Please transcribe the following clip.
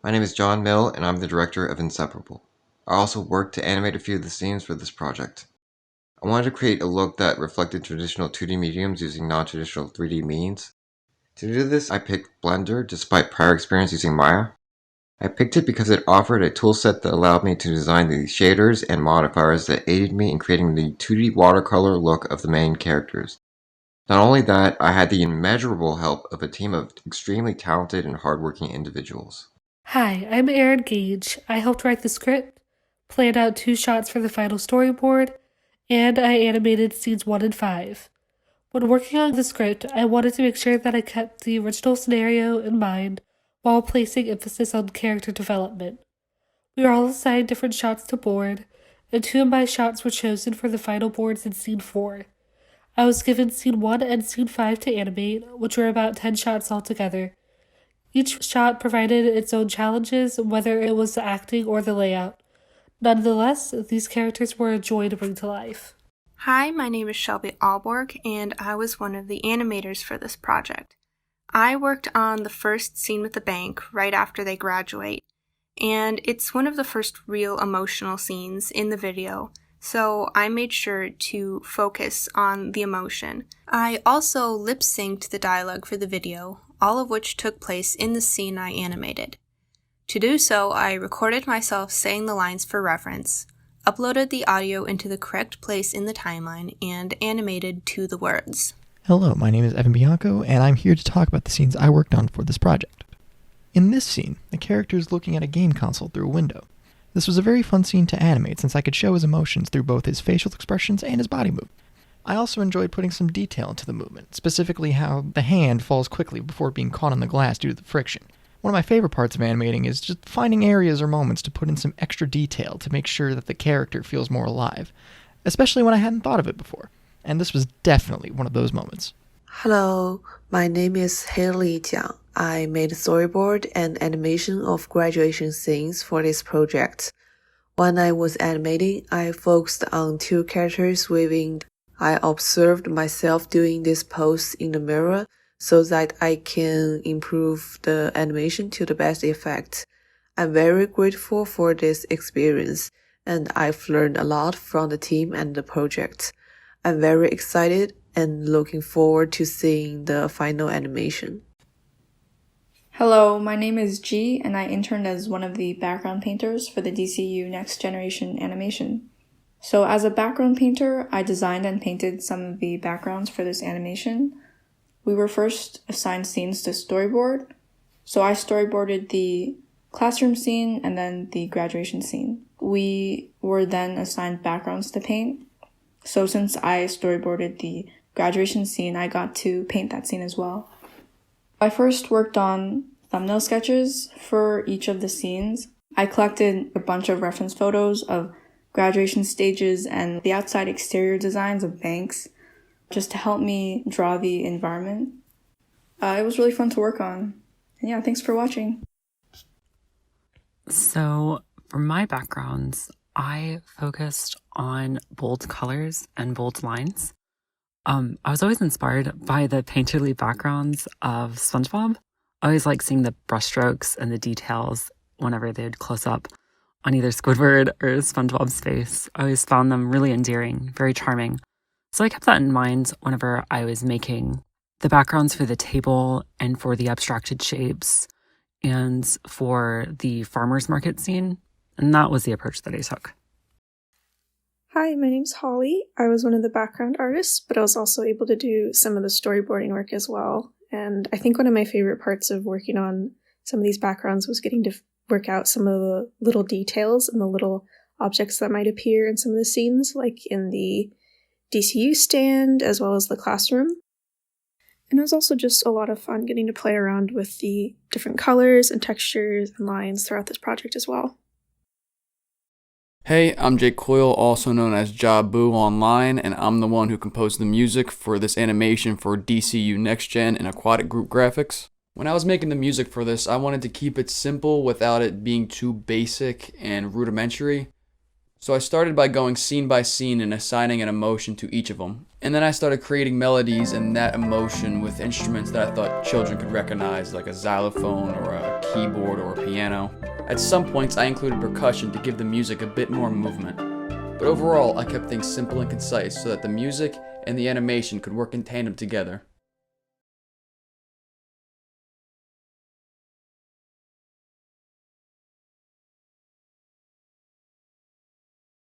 My name is John Mill, and I'm the director of Inseparable. I also worked to animate a few of the scenes for this project. I wanted to create a look that reflected traditional 2D mediums using non-traditional 3D means. To do this, I picked Blender despite prior experience using Maya. I picked it because it offered a toolset that allowed me to design the shaders and modifiers that aided me in creating the 2D watercolor look of the main characters. Not only that, I had the immeasurable help of a team of extremely talented and hardworking individuals. Hi, I'm Erin Gage. I helped write the script, planned out 2 shots for the final storyboard, and I animated scenes 1 and 5. When working on the script, I wanted to make sure that I kept the original scenario in mind while placing emphasis on character development. We were all assigned different shots to board, and 2 of my shots were chosen for the final boards in scene 4. I was given scene 1 and scene 5 to animate, which were about 10 shots altogether. Each shot provided its own challenges, whether it was the acting or the layout. Nonetheless, these characters were a joy to bring to life. Hi, my name is Shelby Ahlborg, and I was one of the animators for this project. I worked on the first scene with the bank right after they graduate, and it's one of the first real emotional scenes in the video, so I made sure to focus on the emotion. I also lip-synced the dialogue for the video, all of which took place in the scene I animated. To do so, I recorded myself saying the lines for reference, uploaded the audio into the correct place in the timeline, and animated to the words. Hello, my name is Bianco, and I'm here to talk about the scenes I worked on for this project. In this scene, the character is looking at a game console through a window. This was a very fun scene to animate since I could show his emotions through both his facial expressions and his body movement. I also enjoyed putting some detail into the movement, specifically how the hand falls quickly before being caught on the glass due to the friction. One of my favorite parts of animating is just finding areas or moments to put in some extra detail to make sure that the character feels more alive, especially when I hadn't thought of it before. And this was definitely one of those moments. Hello, my name is Hayley Jiang. I made storyboard and animation of graduation scenes for this project. When I was animating, I focused on 2 characters waving. I observed myself doing this pose in the mirror so that I can improve the animation to the best effect. I'm very grateful for this experience, and I've learned a lot from the team and the project. I'm very excited and looking forward to seeing the final animation. Hello, my name is G, and I interned as one of the background painters for the DCU Next Generation animation. So as a background painter, I designed and painted some of the backgrounds for this animation. We were first assigned scenes to storyboard, so I storyboarded the classroom scene and then the graduation scene. We were then assigned backgrounds to paint, so since I storyboarded the graduation scene, I got to paint that scene as well. I first worked on thumbnail sketches for each of the scenes. I collected a bunch of reference photos of graduation stages and the outside exterior designs of banks just to help me draw the environment. It was really fun to work on. And yeah, thanks for watching. So for my backgrounds, I focused on bold colors and bold lines. I was always inspired by the painterly backgrounds of SpongeBob. I always liked seeing the brushstrokes and the details whenever they'd close up on either Squidward or SpongeBob's face. I always found them really endearing, very charming. So I kept that in mind whenever I was making the backgrounds for the table and for the abstracted shapes and for the farmer's market scene. And that was the approach that I took. Hi, my name's Holly. I was one of the background artists, but I was also able to do some of the storyboarding work as well. And I think one of my favorite parts of working on some of these backgrounds was getting to work out some of the little details and the little objects that might appear in some of the scenes, like in the DCU stand, as well as the classroom. And it was also just a lot of fun getting to play around with the different colors and textures and lines throughout this project as well. Hey, I'm Jake Coyle, also known as Jabu online, and I'm the one who composed the music for this animation for DCU Next Gen and Aquatic Group Graphics. When I was making the music for this, I wanted to keep it simple without it being too basic and rudimentary. So I started by going scene by scene and assigning an emotion to each of them. And then I started creating melodies and that emotion with instruments that I thought children could recognize, like a xylophone or a keyboard or a piano. At some points I included percussion to give the music a bit more movement. But overall I kept things simple and concise so that the music and the animation could work in tandem together.